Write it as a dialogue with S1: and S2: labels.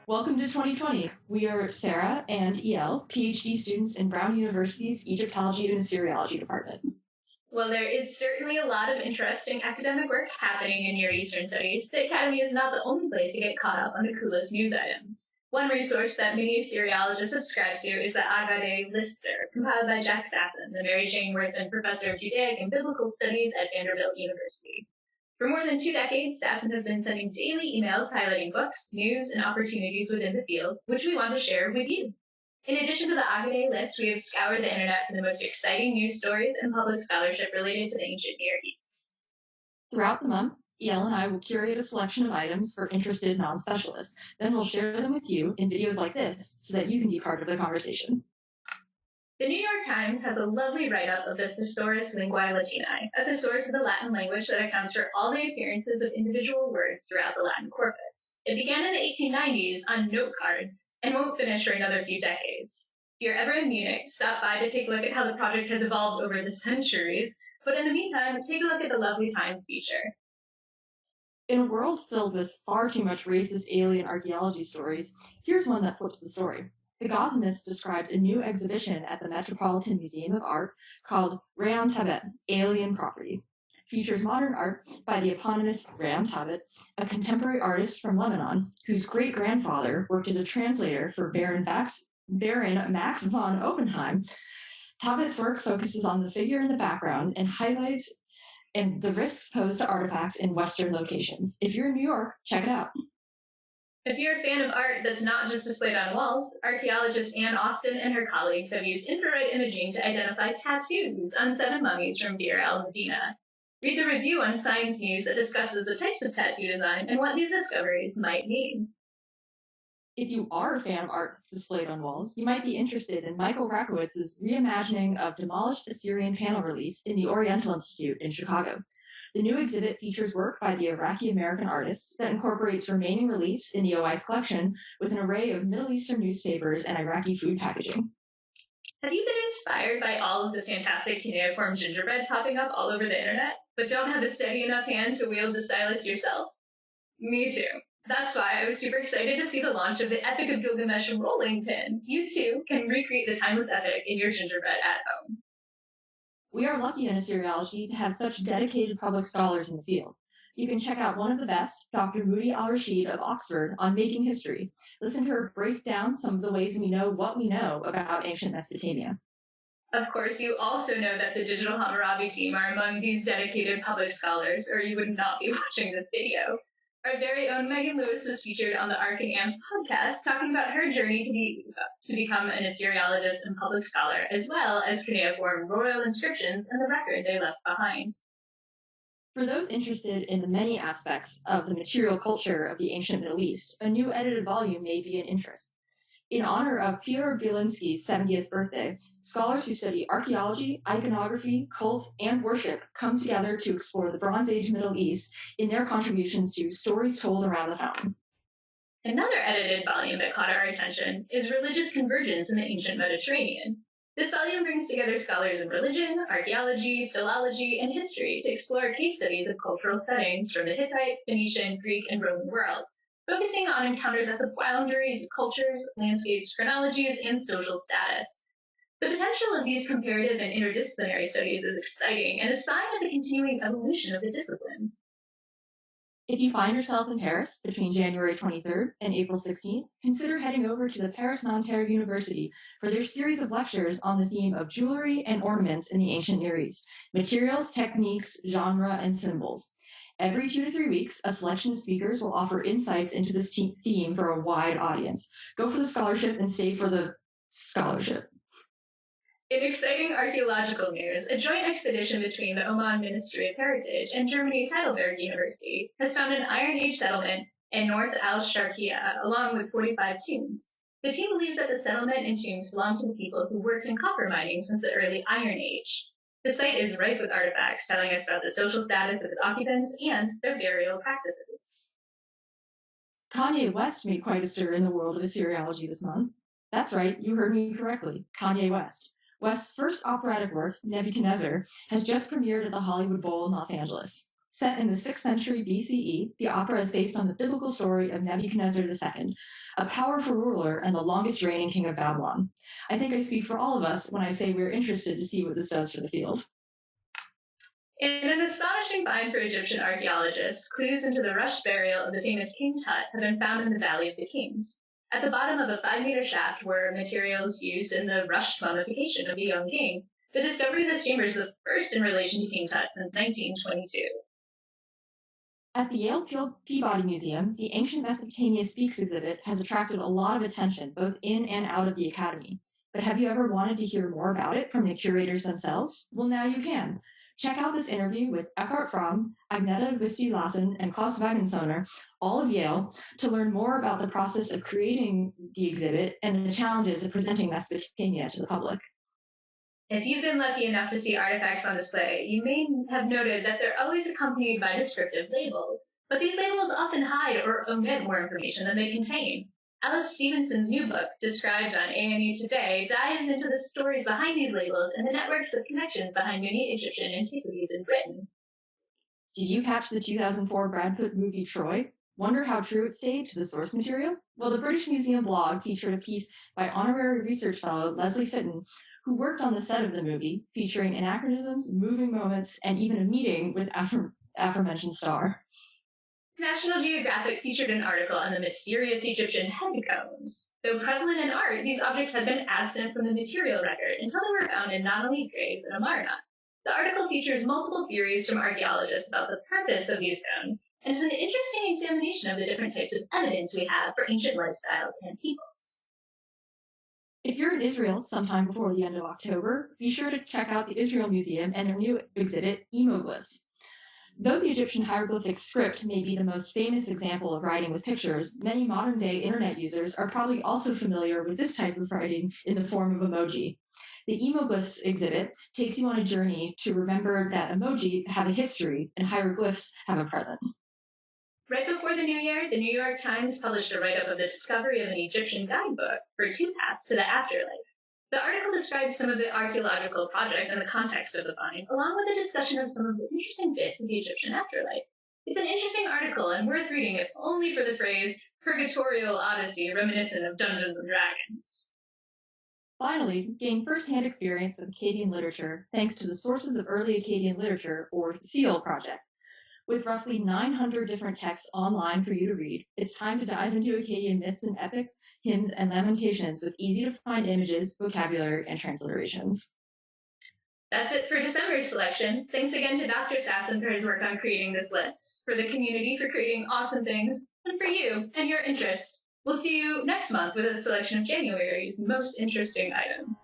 S1: Welcome to 2020. We are Sara and E, PhD students in Brown University's Egyptology and Assyriology department.
S2: Well, there is certainly a lot of interesting academic work happening in Near Eastern Studies. The Academy is not the only place to get caught up on the coolest news items. One resource that many Assyriologists subscribe to is the Agade Lister, compiled by Jack Stassen, the Mary Jane Worthen Professor of Judaic and Biblical Studies at Vanderbilt University. For more than 2 decades, Stassen has been sending daily emails highlighting books, news, and opportunities within the field, which we want to share with you. In addition to the Agade list, we have scoured the internet for the most exciting news stories and public scholarship related to the ancient Near East.
S1: Throughout the month, El and I will curate a selection of items for interested non-specialists. Then we'll share them with you in videos like this so that you can be part of the conversation.
S2: The New York Times has a lovely write-up of the Thesaurus Linguae Latinae, a thesaurus of the Latin language that accounts for all the appearances of individual words throughout the Latin corpus. It began in the 1890s on note cards and won't finish for another few decades. If you're ever in Munich, stop by to take a look at how the project has evolved over the centuries, but in the meantime, take a look at the lovely Times feature.
S1: In a world filled with far too much racist alien archaeology stories, here's one that flips the story. The Gothamist describes a new exhibition at the Metropolitan Museum of Art called Rayon Tabet, Alien Property. Features modern art by the eponymous Rayon Tabet, a contemporary artist from Lebanon, whose great-grandfather worked as a translator for Baron Max von Oppenheim. Tabet's work focuses on the figure in the background and highlights the risks posed to artifacts in Western locations. If you're in New York, check it out.
S2: If you're a fan of art that's not just displayed on walls, archaeologist Anne Austin and her colleagues have used infrared imaging to identify tattoos on 7 mummies from Deir el-Medina. Read the review on Science News that discusses the types of tattoo design and what these discoveries might mean.
S1: If you are a fan of art that's displayed on walls, you might be interested in Michael Rakowitz's reimagining of demolished Assyrian panel reliefs in the Oriental Institute in Chicago. The new exhibit features work by the Iraqi-American artist that incorporates remaining reliefs in the OI's collection with an array of Middle Eastern newspapers and Iraqi food packaging.
S2: Have you been inspired by all of the fantastic cuneiform gingerbread popping up all over the internet, but don't have a steady enough hand to wield the stylus yourself? Me too. That's why I was super excited to see the launch of the Epic of Gilgamesh rolling pin. You too can recreate the timeless epic in your gingerbread at home.
S1: We are lucky in Assyriology to have such dedicated public scholars in the field. You can check out one of the best, Dr. Moody Al-Rashid of Oxford, on Making History. Listen to her break down some of the ways we know what we know about ancient Mesopotamia.
S2: Of course, you also know that the Digital Hammurabi team are among these dedicated public scholars, or you would not be watching this video. Our very own Megan Lewis was featured on the Ark and Am podcast, talking about her journey to become an Assyriologist and public scholar, as well as cuneiform royal inscriptions and the record they left behind.
S1: For those interested in the many aspects of the material culture of the ancient Middle East, a new edited volume may be an interest. In honor of Fyodor Bielinski's 70th birthday, scholars who study archaeology, iconography, cult, and worship come together to explore the Bronze Age Middle East in their contributions to Stories Told Around the Fountain.
S2: Another edited volume that caught our attention is Religious Convergence in the Ancient Mediterranean. This volume brings together scholars in religion, archaeology, philology, and history to explore case studies of cultural settings from the Hittite, Phoenician, Greek, and Roman worlds, focusing on encounters at the boundaries of cultures, landscapes, chronologies, and social status. The potential of these comparative and interdisciplinary studies is exciting and a sign of the continuing evolution of the discipline.
S1: If you find yourself in Paris between January 23rd and April 16th, consider heading over to the Paris Nanterre University for their series of lectures on the theme of jewelry and ornaments in the ancient Near East, materials, techniques, genre, and symbols. Every 2 to 3 weeks, a selection of speakers will offer insights into this theme for a wide audience. Go for the scholarship and stay for the scholarship.
S2: In exciting archaeological news, a joint expedition between the Oman Ministry of Heritage and Germany's Heidelberg University has found an Iron Age settlement in North al-Sharqiya, along with 45 tombs. The team believes that the settlement and tombs belong to the people who worked in copper mining since the early Iron Age. The site is ripe with artifacts telling us about the social status of its occupants and their burial practices.
S1: Kanye West made quite a stir in the world of Assyriology this month. That's right, you heard me correctly, Kanye West. West's first operatic work, Nebuchadnezzar, has just premiered at the Hollywood Bowl in Los Angeles. Set in the 6th century BCE, the opera is based on the biblical story of Nebuchadnezzar II, a powerful ruler and the longest reigning king of Babylon. I think I speak for all of us when I say we're interested to see what this does for the field.
S2: In an astonishing find for Egyptian archaeologists, clues into the rushed burial of the famous King Tut have been found in the Valley of the Kings. At the bottom of a 5-meter shaft were materials used in the rushed mummification of the young king. The discovery of this chamber is the first in relation to King Tut since 1922.
S1: At the Yale Peabody Museum, the Ancient Mesopotamia Speaks exhibit has attracted a lot of attention, both in and out of the Academy. But have you ever wanted to hear more about it from the curators themselves? Well, now you can. Check out this interview with Eckhart Fromm, Agneta Visby-Lassen, and Klaus Wagensoner, all of Yale, to learn more about the process of creating the exhibit and the challenges of presenting Mesopotamia to the public.
S2: If you've been lucky enough to see artifacts on display, you may have noted that they're always accompanied by descriptive labels. But these labels often hide or omit more information than they contain. Alice Stevenson's new book, described on A&E Today, dives into the stories behind these labels and the networks of connections behind many Egyptian antiquities in Britain.
S1: Did you catch the 2004 Brad Pitt movie Troy? Wonder how true it stayed to the source material? Well, the British Museum blog featured a piece by honorary research fellow Leslie Fitton, who worked on the set of the movie, featuring anachronisms, moving moments, and even a meeting with aforementioned star.
S2: National Geographic featured an article on the mysterious Egyptian head cones. Though prevalent in art, these objects had been absent from the material record until they were found in Nonali graves in Amarna. The article features multiple theories from archaeologists about the purpose of these cones, and is an interesting examination of the different types of evidence we have for ancient lifestyles and peoples.
S1: If you're in Israel sometime before the end of October, be sure to check out the Israel Museum and their new exhibit, 𝒀꿪glyphs. Though the Egyptian hieroglyphic script may be the most famous example of writing with pictures, many modern-day internet users are probably also familiar with this type of writing in the form of emoji. The 𝒀꿪glyphs exhibit takes you on a journey to remember that emoji have a history and hieroglyphs have a present.
S2: Right before the new year, the New York Times published a write-up of the discovery of an Egyptian guidebook for 2 paths to the afterlife. The article describes some of the archaeological project and the context of the find, along with a discussion of some of the interesting bits of the Egyptian afterlife. It's an interesting article and worth reading if only for the phrase purgatorial odyssey reminiscent of Dungeons and Dragons.
S1: Finally, gain first-hand experience with Akkadian literature thanks to the Sources of Early Akkadian Literature, or SEAL project. With roughly 900 different texts online for you to read, it's time to dive into Akkadian myths and epics, hymns, and lamentations with easy-to-find images, vocabulary, and transliterations.
S2: That's it for December's selection. Thanks again to Dr. Sassen for his work on creating this list, for the community for creating awesome things, and for you and your interest. We'll see you next month with a selection of January's most interesting items.